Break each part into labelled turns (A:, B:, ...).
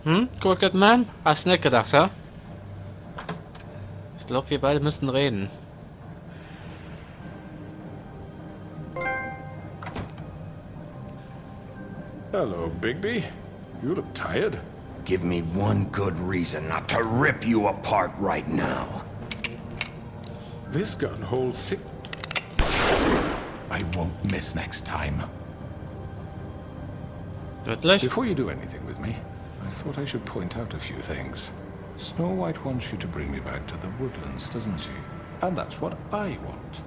A: Crooked Man? Hast nicht gedacht, ja? Ich glaube, wir beide müssen reden.
B: Hello, Bigby. You look tired.
C: Give me one good reason not to rip you apart right now.
B: This gun holds six... I won't miss next time.
A: Wirklich?
B: Before you do anything with me, I thought I should point out a few things. Snow White wants you to bring me back to the woodlands, doesn't she? And that's what I want.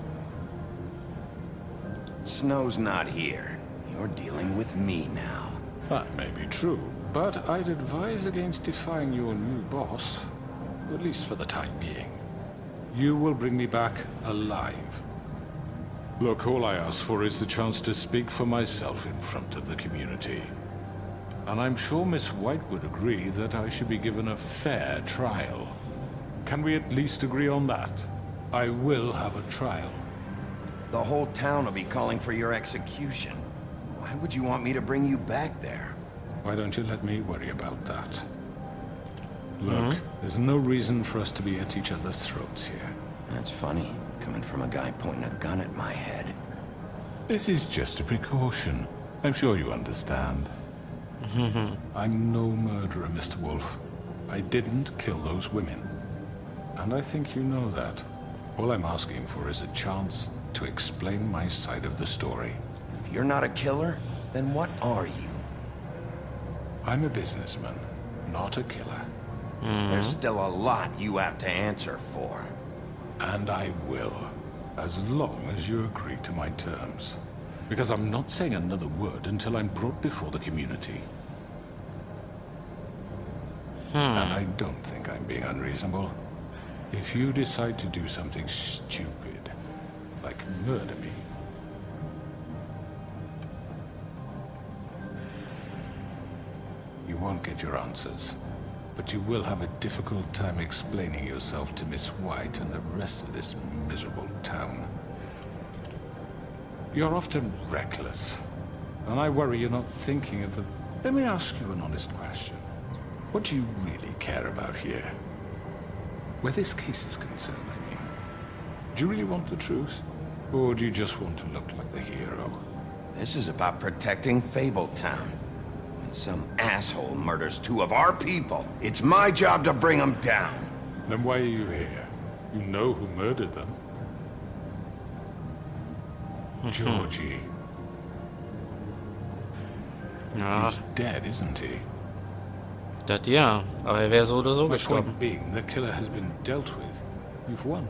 C: Snow's not here. You're dealing with me now.
B: That may be true, but I'd advise against defying your new boss, at least for the time being. You will bring me back alive. Look, all I ask for is the chance to speak for myself in front of the community. And I'm sure Miss White would agree that I should be given a fair trial. Can we at least agree on that? I will have a trial.
C: The whole town will be calling for your execution. Why would you want me to bring you back there?
B: Why don't you let me worry about that? Look, there's no reason for us to be at each other's throats here.
C: That's funny, coming from a guy pointing a gun at my head.
B: This is just a precaution. I'm sure you understand. I'm no murderer, Mr. Wolf. I didn't kill those women. And I think you know that. All I'm asking for is a chance to explain my side of the story.
C: If you're not a killer, then what are you?
B: I'm a businessman, not a killer.
C: There's still a lot you have to answer for.
B: And I will, as long as you agree to my terms. Because I'm not saying another word until I'm brought before the community. And I don't think I'm being unreasonable. If you decide to do something stupid, like murder me, you won't get your answers. But you will have a difficult time explaining yourself to Miss White and the rest of this miserable town. You're often reckless, and I worry you're not thinking of the... Let me ask you an honest question. What do you really care about here? Where this case is concerned, I mean. Do you really want the truth? Or do you just want to look like the hero?
C: This is about protecting Fabletown. When some asshole murders two of our people, it's my job to bring them down.
B: Then why are you here? You know who murdered them. Georgie.
A: Ja,
B: He's dead, isn't he?
A: das ja. Aber er wäre so oder so
B: My
A: gestorben.
B: point being, the killer has been dealt with. You've won.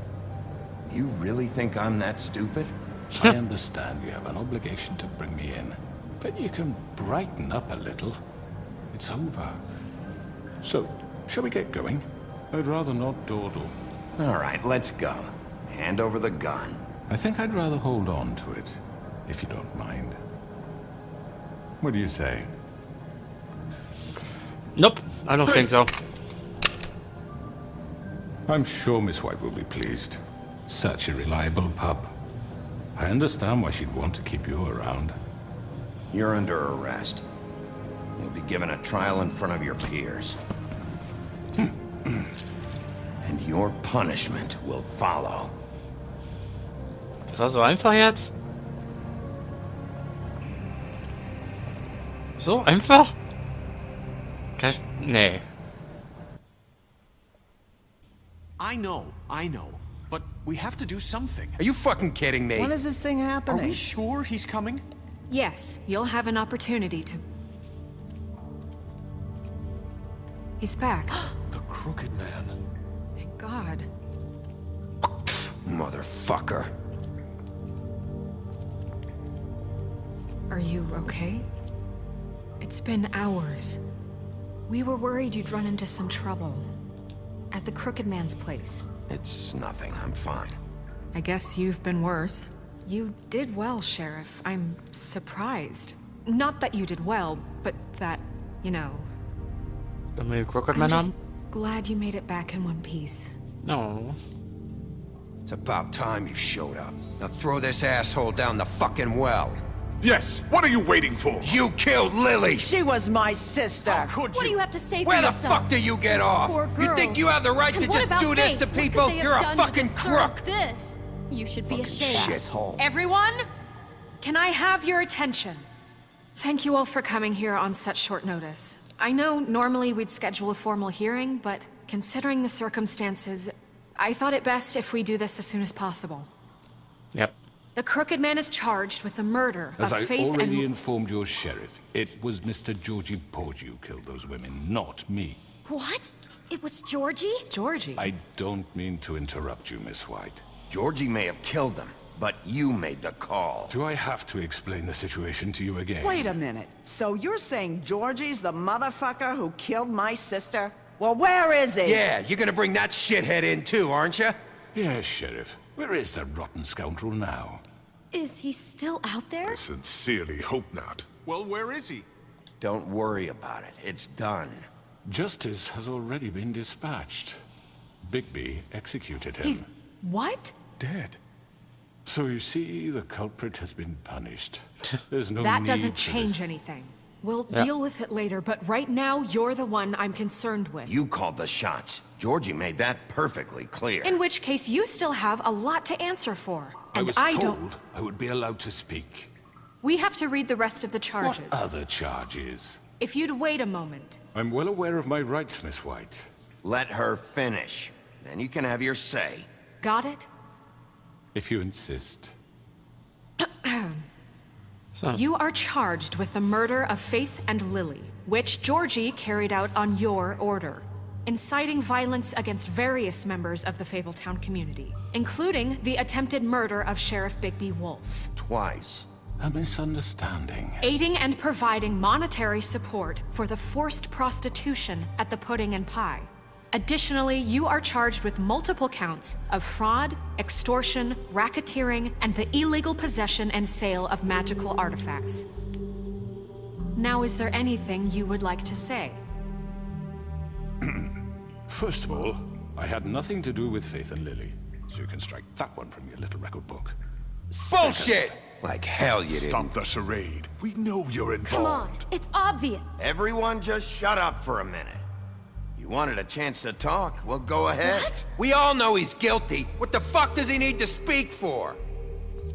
C: You really think I'm that stupid?
B: I understand you have an obligation to bring me in, but you can brighten up a little. It's over. So, shall we get going? I'd rather not dawdle.
C: All right, let's go. Hand over the gun.
B: I think I'd rather hold on to it, if you don't mind. What do you say?
A: Nope, I don't think so.
B: I'm sure Miss White will be pleased. Such a reliable pup. I understand why she'd want to keep you around.
C: You're under arrest. You'll be given a trial in front of your peers. And your punishment will follow.
A: Das war so einfach jetzt? So einfach? Nee.
D: I know, but we have to do something.
E: Are you fucking kidding me?
F: When is this thing
D: Are
F: happening?
D: we sure he's coming?
G: Yes, you'll have an opportunity to... He's back.
D: The Crooked Man.
G: Thank God.
C: Motherfucker.
G: Are you okay? It's been hours. We were worried you'd run into some trouble. At the Crooked Man's place.
C: It's nothing. I'm fine.
G: I guess you've been worse. You did well, Sheriff. I'm surprised. Not that you did well, but that, you know...
A: Dann will Crooked
G: I'm
A: Man
G: just
A: haben?
G: glad you made it back in one piece.
A: No.
E: It's about time you showed up. Now throw this asshole down the fucking well. Yes, what are you waiting for?
C: You killed Lily!
F: She was my sister.
D: How could
H: What do
D: you?
H: you have to say for
C: Where the
H: yourself?
C: fuck do you get off?
H: Poor
C: You think
H: girls.
C: you have the right
H: And
C: to
H: what
C: just
H: about
C: do this
H: Faith?
C: to
H: What could
C: people?
H: they have
C: You're a
H: done to
C: fucking
H: deserve
C: crook!
H: This. You should be ashamed.
F: Asshole.
G: Everyone, can I have your attention? Thank you all for coming here on such short notice. I know normally we'd schedule a formal hearing, but considering the circumstances, I thought it best if we do this as soon as possible.
A: Yep.
G: The Crooked Man is charged with the murder
B: As
G: of
B: I
G: Faith
B: already
G: and...
B: informed your sheriff, it was Mr. Georgie Porgy who killed those women, not me.
H: What? It was Georgie?
G: Georgie.
B: I don't mean to interrupt you, Miss White.
C: Georgie may have killed them, but you made the call.
B: Do I have to explain the situation to you again?
F: Wait a minute. So you're saying Georgie's the motherfucker who killed my sister? Well, where is he?
C: Yeah, you're gonna bring that shithead in too, aren't you?
B: Yes, Sheriff. Where is that rotten scoundrel now?
H: Is he still out there?
E: I sincerely hope not.
D: Well, where is he?
C: Don't worry about it. It's done.
B: Justice has already been dispatched. Bigby executed him.
G: He's... what?
B: dead. So you see, the culprit has been punished. There's no
G: That
B: need
G: doesn't
B: for
G: change
B: this.
G: anything. We'll
A: Yeah.
G: deal with it later, but right now, you're the one I'm concerned with.
C: You called the shots. Georgie made that perfectly clear.
G: In which case, you still have a lot to answer for.
B: I
G: And
B: was
G: I
B: told
G: don't...
B: I would be allowed to speak.
G: We have to read the rest of the charges.
B: What other charges?
G: If you'd wait a moment.
B: I'm well aware of my rights, Miss White.
C: Let her finish. Then you can have your say.
G: Got it?
B: If you insist.
A: So,
G: You are charged with the murder of Faith and Lily, which Georgie carried out on your order, inciting violence against various members of the Fabletown community, including the attempted murder of Sheriff Bigby Wolf,
C: Twice.
B: A misunderstanding.
G: aiding and providing monetary support for the forced prostitution at the Pudding and Pie. Additionally, you are charged with multiple counts of fraud, extortion, racketeering, and the illegal possession and sale of magical artifacts. Now, is there anything you would like to say?
B: First of all, I had nothing to do with Faith and Lily, so you can strike that one from your little record book.
C: Bullshit! Like hell you didn't.
E: Stop the charade. We know you're
H: Come on,
E: involved.
H: it's obvious.
C: Everyone just shut up for a minute. You wanted a chance to talk? Well, go ahead.
H: What?
C: We all know he's guilty. What the fuck does he need to speak for?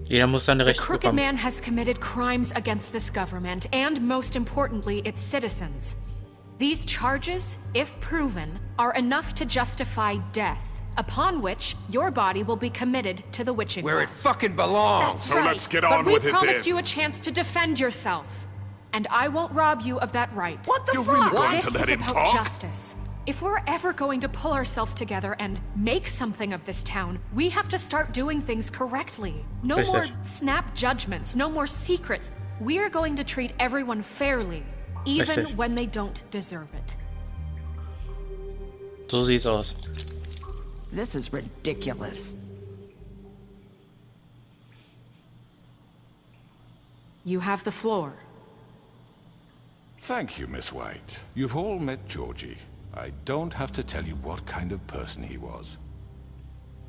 A: jeder muss seine
G: The
A: Rechte
G: Crooked
A: bekommen.
G: Man has committed crimes against this government and, most importantly, its citizens. These charges, if proven, are enough to justify death, upon which your body will be committed to the witching
C: Where it
G: well.
C: fucking belongs.
H: That's
E: So
H: right.
E: let's get
G: But
E: on
G: we
E: with it
G: promised
E: then.
G: you a chance to defend yourself, and I won't rob you of that right.
F: What the
E: You're
F: fuck?
E: really going
G: This
E: to let
G: is
E: him
G: about
E: talk?
G: justice. If we're ever going to pull ourselves together and make something of this town, we have to start doing things correctly. No
A: Richtig.
G: more snap judgments, no more secrets. We are going to treat everyone fairly, even
A: Richtig.
G: when they don't deserve it.
A: So sieht's aus.
F: This is ridiculous.
G: You have the floor.
B: Thank you, Miss White. You've all met Georgie. I don't have to tell you what kind of person he was.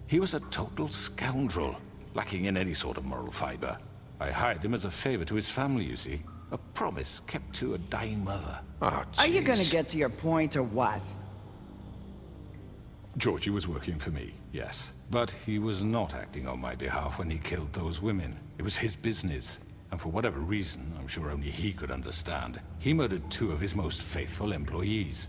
B: He was a total scoundrel, lacking in any sort of moral fiber. I hired him as a favor to his family, you see. A promise kept to a dying mother.
C: Oh,
F: Are you gonna
C: jeez.
F: get to your point or what?
B: Georgie was working for me, yes. But he was not acting on my behalf when he killed those women. It was his business. And for whatever reason, I'm sure only he could understand, he murdered 2 of his most faithful employees.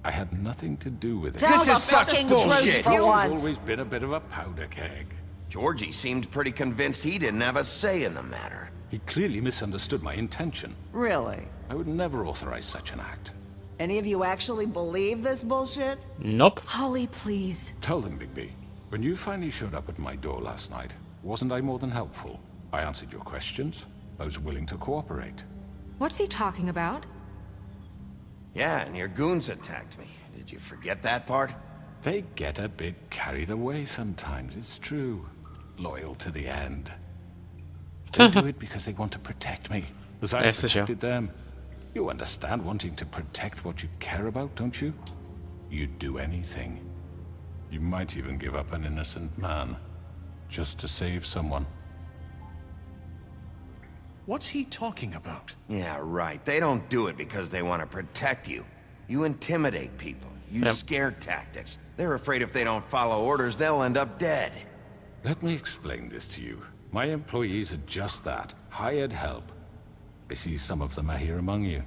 B: I had nothing to do with it.
F: Tell
C: This
F: the
C: is such
F: fucking
C: bullshit.
F: truth for
B: He's
F: once.
B: always been a bit of a powder keg.
C: Georgie seemed pretty convinced he didn't have a say in the matter.
B: He clearly misunderstood my intention.
F: Really?
B: I would never authorize such an act.
F: Any of you actually believe this bullshit?
A: Nope.
G: Holly, please.
B: Tell them, Bigby. When you finally showed up at my door last night, wasn't I more than helpful? I answered your questions. I was willing to cooperate.
G: What's he talking about?
C: Yeah, and your goons attacked me. Did you forget that part?
B: They get a bit carried away sometimes, it's true. Loyal to the end. They do it because they want to protect me, as I
A: Ja, sicher.
B: protected them. You understand wanting to protect what you care about, don't you? You'd do anything. You might even give up an innocent man, just to save someone.
D: What's he talking about?
C: Yeah, right. They don't do it because they want to protect you. You intimidate people. Use scare tactics. They're afraid if they don't follow orders, they'll end up dead.
B: Let me explain this to you. My employees are just that. Hired help. I see some of them are here among you.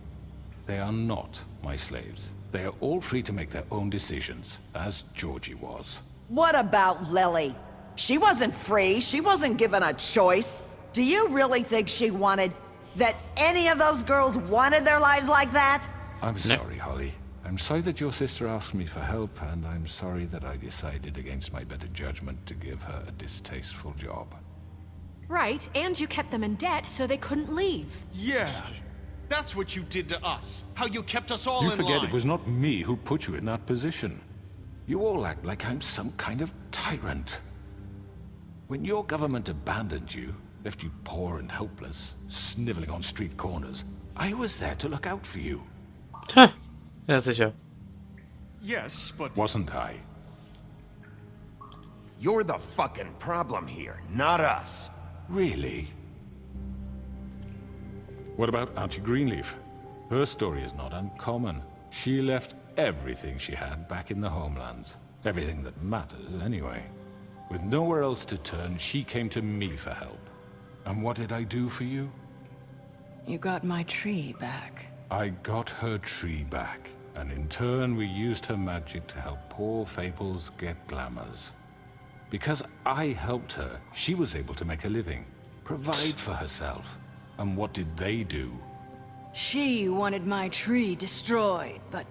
B: They are not my slaves. They are all free to make their own decisions, as Georgie was.
F: What about Lily? She wasn't free. She wasn't given a choice. Do you really think she wanted... that any of those girls wanted their lives like that?
B: I'm sorry, Holly. I'm sorry that your sister asked me for help, and I'm sorry that I decided against my better judgment to give her a distasteful job.
G: Right, and you kept them in debt so they couldn't leave.
D: Yeah, that's what you did to us. How you kept us all
B: You
D: in
B: forget
D: line.
B: it was not me who put you in that position. You all act like I'm some kind of tyrant. When your government abandoned you, left you poor and helpless, sniveling on street corners, I was there to look out for you.
A: Ha! Ja, sicher.
D: Yes, but...
B: Wasn't I?
C: You're the fucking problem here, not us.
B: Really? What about Auntie Greenleaf? Her story is not uncommon. She left everything she had back in the homelands. Everything that matters, anyway. With nowhere else to turn, she came to me for help. And what did I do for you?
I: You got my tree back.
B: I got her tree back, and in turn we used her magic to help poor Fables get glamours. Because I helped her, she was able to make a living, provide for herself. And what did they do?
I: She wanted my tree destroyed, but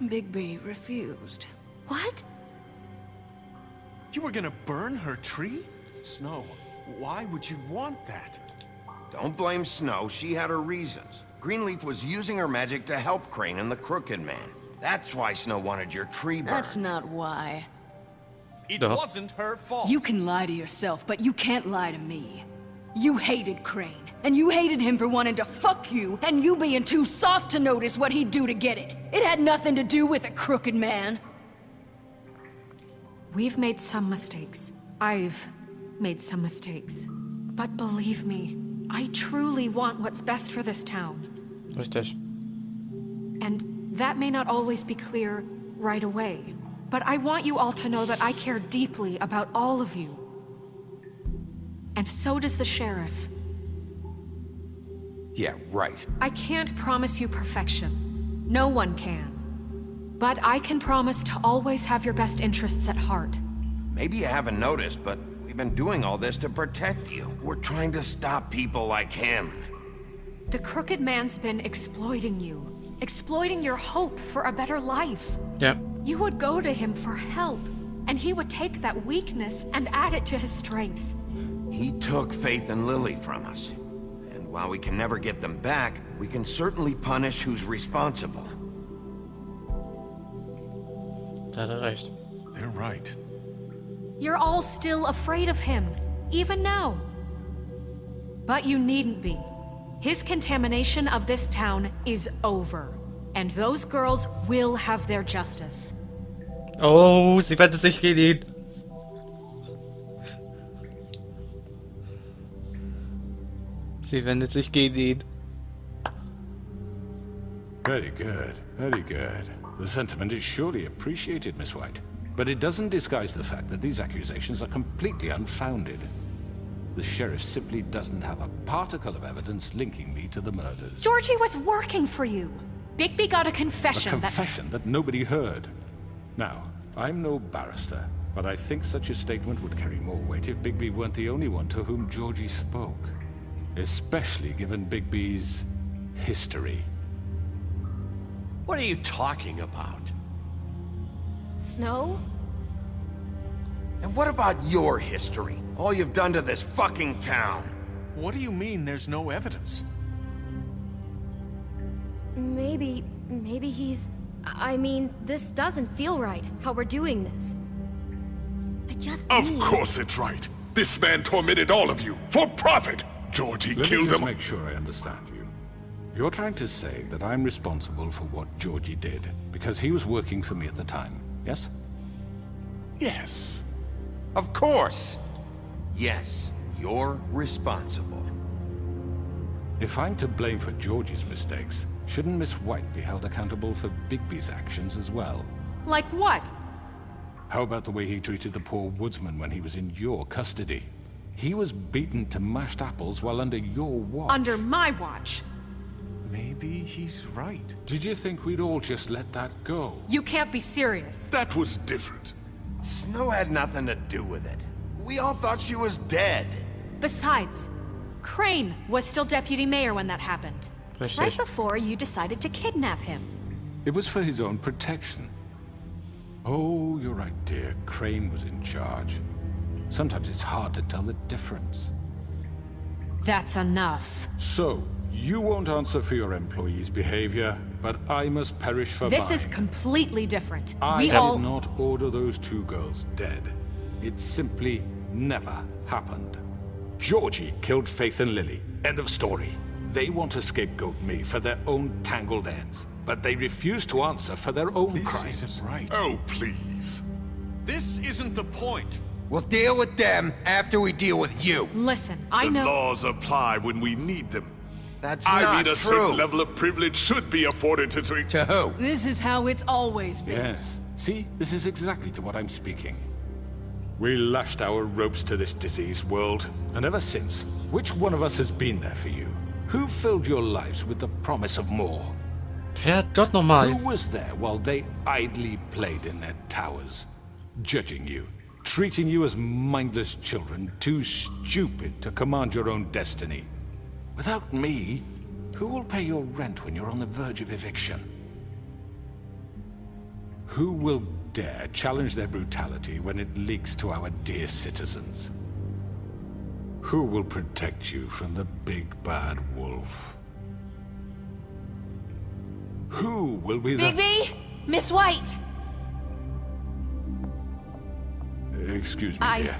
I: Bigby refused.
H: What?
D: You were gonna burn her tree? Snow, why would you want that?
C: Don't blame Snow, she had her reasons. Greenleaf was using her magic to help Crane and the Crooked Man. That's why Snow wanted your tree burned.
I: That's not why.
D: It
A: Duh.
D: wasn't her fault.
I: You can lie to yourself, but you can't lie to me. You hated Crane, and you hated him for wanting to fuck you, and you being too soft to notice what he'd do to get it. It had nothing to do with a crooked man.
G: We've made some mistakes. I've made some mistakes. But believe me, I truly want what's best for this town.
A: Richtig.
G: And that may not always be clear right away. But I want you all to know that I care deeply about all of you. And so does the sheriff.
C: Yeah, right.
G: I can't promise you perfection. No one can. But I can promise to always have your best interests at heart.
C: Maybe you haven't noticed, but we've been doing all this to protect you. We're trying to stop people like him.
G: The Crooked Man's been exploiting you. Exploiting your hope for a better life.
A: Ja.
G: You would go to him for help, and he would take that weakness and add it to his strength.
C: He took Faith and Lily from us. And while we can never get them back, we can certainly punish who's responsible.
A: Da hat er recht.
D: They're right.
G: You're all still afraid of him, even now. But you needn't be. His contamination of this town is over. And those girls will have their justice.
A: Oh, sie wendet sich gegen ihn. Sie wendet sich gegen ihn.
B: Very good, very good. The sentiment is surely appreciated, Miss White. But it doesn't disguise the fact that these accusations are completely unfounded. The sheriff simply doesn't have a particle of evidence linking me to the murders.
G: Georgie was working for you. Bigby got a
B: A
G: confession
B: confession that nobody heard. Now, I'm no barrister, but I think such a statement would carry more weight if Bigby weren't the only one to whom Georgie spoke. Especially given Bigby's history.
J: What are you talking about?
H: Snow?
C: And what about your history? All you've done to this fucking town?
D: What do you mean there's no evidence?
H: Maybe he's... I mean, this doesn't feel right, how we're doing this. I just
E: Of
H: need...
E: course it's right. This man tormented all of you for profit. Georgie
B: Let me
E: killed
B: just
E: him.
B: make sure I understand you. You're trying to say that I'm responsible for what Georgie did because he was working for me at the time, yes?
E: Yes.
C: Of course. Yes, you're responsible.
B: If I'm to blame for Georgie's mistakes, shouldn't Miss White be held accountable for Bigby's actions as well?
G: Like what?
B: How about the way he treated the poor woodsman when he was in your custody? He was beaten to mashed apples while under your watch.
G: Under my watch.
D: Maybe he's right.
B: Did you think we'd all just let that go?
G: You can't be serious.
E: That was different.
C: Snow had nothing to do with it. We all thought she was dead.
G: Besides, Crane was still deputy mayor when that happened.
A: Richtig.
G: Right before you decided to kidnap him.
B: It was for his own protection. Oh, you're right, dear. Crane was in charge. Sometimes it's hard to tell the difference.
G: That's enough.
B: So, you won't answer for your employees' behavior, but I must perish for
G: This
B: mine.
G: is completely different.
B: I
G: We
B: did
G: all...
B: not order those two girls dead. It simply never happened. Georgie killed Faith and Lily. End of story. They want to scapegoat me for their own tangled ends, but they refuse to answer for their own
D: This
B: crimes.
D: isn't right.
E: Oh, please.
D: This isn't the point.
C: We'll deal with them after we deal with you.
G: Listen, I
E: The
G: know...
E: laws apply when we need them.
C: That's
E: I
C: not
E: mean, a
C: true.
E: certain level of privilege should be afforded to...
C: To who?
I: This is how it's always been.
B: Yes. See, this is exactly to what I'm speaking. We lashed our ropes to this diseased world, and ever since, which one of us has been there for you? Who filled your lives with the promise of more?
A: Herrgott nochmal.
B: Who was there while they idly played in their towers, judging you, treating you as mindless children, too stupid to command your own destiny? Without me, who will pay your rent when you're on the verge of eviction? Who will dare challenge their brutality when it leaks to our dear citizens? Who will protect you from the big bad wolf? Who will be the...
H: Bigby! Miss White!
B: Excuse me, dear.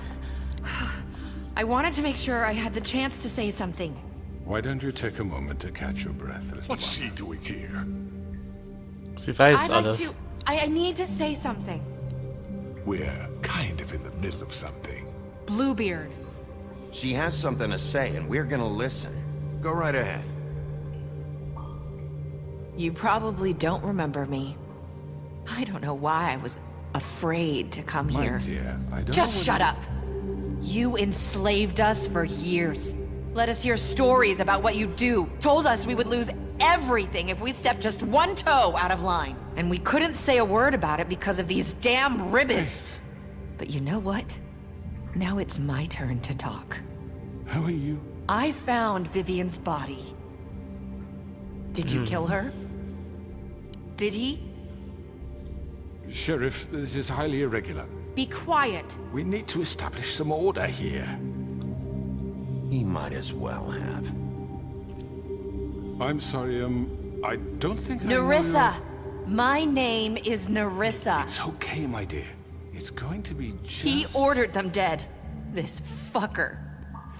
K: I wanted to make sure I had the chance to say something.
B: Why don't you take a moment to catch your breath, little
E: What's
B: one?
E: she doing here?
A: Sie weiß
K: I'd like
A: alles.
K: to... I need to say something.
E: We're kind of in the middle of something.
G: Bluebeard.
C: She has something to say, and we're gonna listen. Go right ahead.
K: You probably don't remember me. I don't know why I was afraid to come
B: My
K: here.
B: dear, I don't
K: Just
B: know
K: shut up! You enslaved us for years. Let us hear stories about what you do. Told us we would lose everything if we stepped just one toe out of line. And we couldn't say a word about it because of these damn ribbons. But you know what? Now it's my turn to talk.
B: How are you?
K: I found Vivian's body. Did you kill her? Did he?
B: Sheriff, this is highly irregular.
G: Be quiet.
B: We need to establish some order here.
C: He might as well have.
B: I'm sorry, I don't think I know
K: Nerissa!
B: your-
K: My name is Nerissa.
B: It's okay, my dear. It's going to be just...
K: He ordered them dead. This fucker.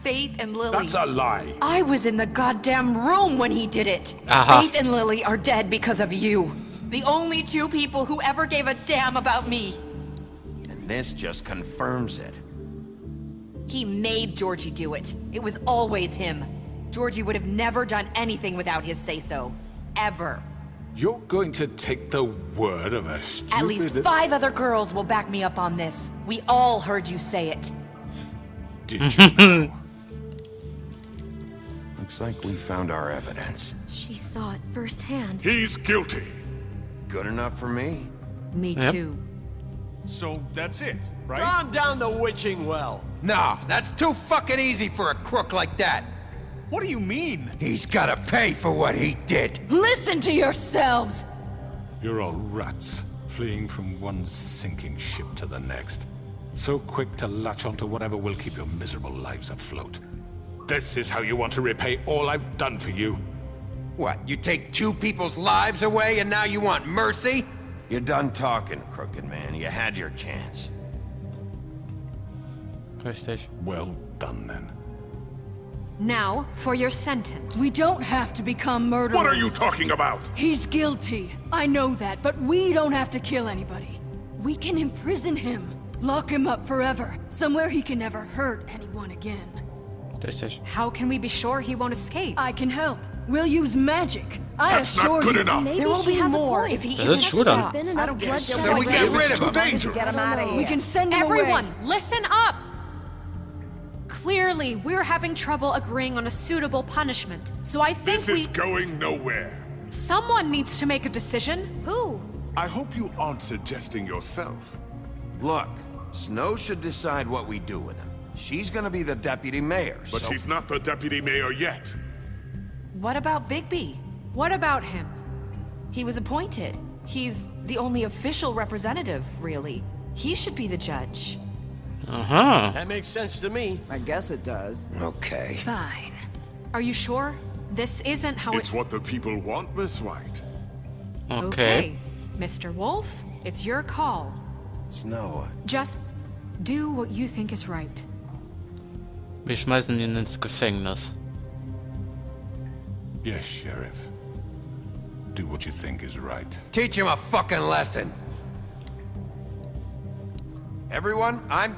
K: Faith and Lily.
B: That's a lie.
K: I was in the goddamn room when he did it.
A: Aha.
K: Faith and Lily are dead because of you. The only two people who ever gave a damn about me.
C: And this just confirms it.
K: He made Georgie do it. It was always him. Georgie would have never done anything without his say-so. Ever.
B: You're going to take the word of a stupid...
K: At least 5 other girls will back me up on this. We all heard you say it.
B: Did you know?
C: Looks like we found our evidence.
H: She saw it firsthand.
E: He's guilty.
C: Good enough for me.
G: Me
A: Yep.
G: too.
D: So that's it, right?
J: Calm down the witching well.
C: Nah, that's too fucking easy for a crook like that.
D: What do you mean?
C: He's gotta pay for what he did.
I: Listen to yourselves!
B: You're all rats, fleeing from one sinking ship to the next. So quick to latch onto whatever will keep your miserable lives afloat. This is how you want to repay all I've done for you?
C: What, you take 2 people's lives away and now you want mercy? You're done talking, crooked man. You had your chance.
A: Richtig.
B: Well done, then.
G: Now, for your sentence.
I: We don't have to become murderers.
E: What are you talking about?
I: He's guilty. I know that, but we don't have to kill anybody. We can imprison him. Lock him up forever. Somewhere he can never hurt anyone again.
A: Richtig.
G: How can we be sure he won't escape?
I: I can help. We'll use magic. I
E: That's
I: assure
E: not good
I: you.
E: enough.
H: Maybe
K: There will
H: she
K: be
H: has a
K: more
H: point.
K: if he
A: Das
K: isn't
A: ist gut an.
K: stopped.
H: Been
F: I
H: enough
F: don't care.
H: bloodshed
C: So we
H: already.
C: get rid
E: It's
C: of
E: too
C: him.
E: dangerous.
F: Get him out of here.
I: We can send him
G: Everyone,
I: away.
G: listen up! Clearly, we're having trouble agreeing on a suitable punishment. So I think
E: This is going nowhere.
G: someone needs to make a decision.
H: Who?
E: I hope you aren't suggesting yourself.
C: Look, Snow should decide what we do with him. She's gonna be the deputy mayor,
E: But
C: so...
E: she's not the deputy mayor yet.
K: What about Bigby?
G: What about him?
K: He was appointed. He's the only official representative, really. He should be the judge.
A: Aha.
J: That makes sense to me.
F: I guess it does.
C: Okay.
I: Fine.
G: Are you sure? This isn't how
E: It's what the people want, Miss White.
A: Okay.
G: Mr. Wolf, it's your call.
C: Snow,
G: Just do what you think is right.
A: Wir schmeißen ihn ins Gefängnis.
B: Yes, Sheriff. Do what you think is right.
C: teach him a fucking lesson. Everyone, I'm...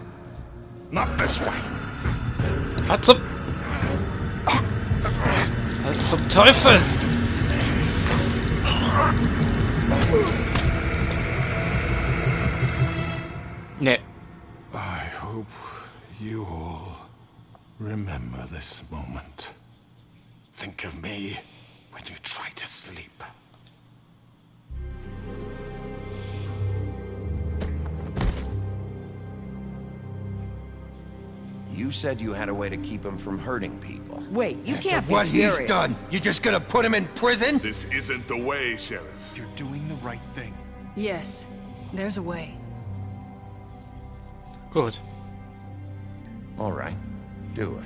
E: Not this way.
A: Was zum... Was zum Teufel? Nee.
B: I hope you all remember this moment. Think of me when you try to sleep.
C: You said you had a way to keep him from hurting people.
F: Wait, you can't be
C: What
F: serious.
C: he's done, you just gonna put him in prison?
E: This isn't the way, Sheriff.
D: You're doing the right thing.
I: Yes, there's a way.
A: Gut.
C: All right, do it.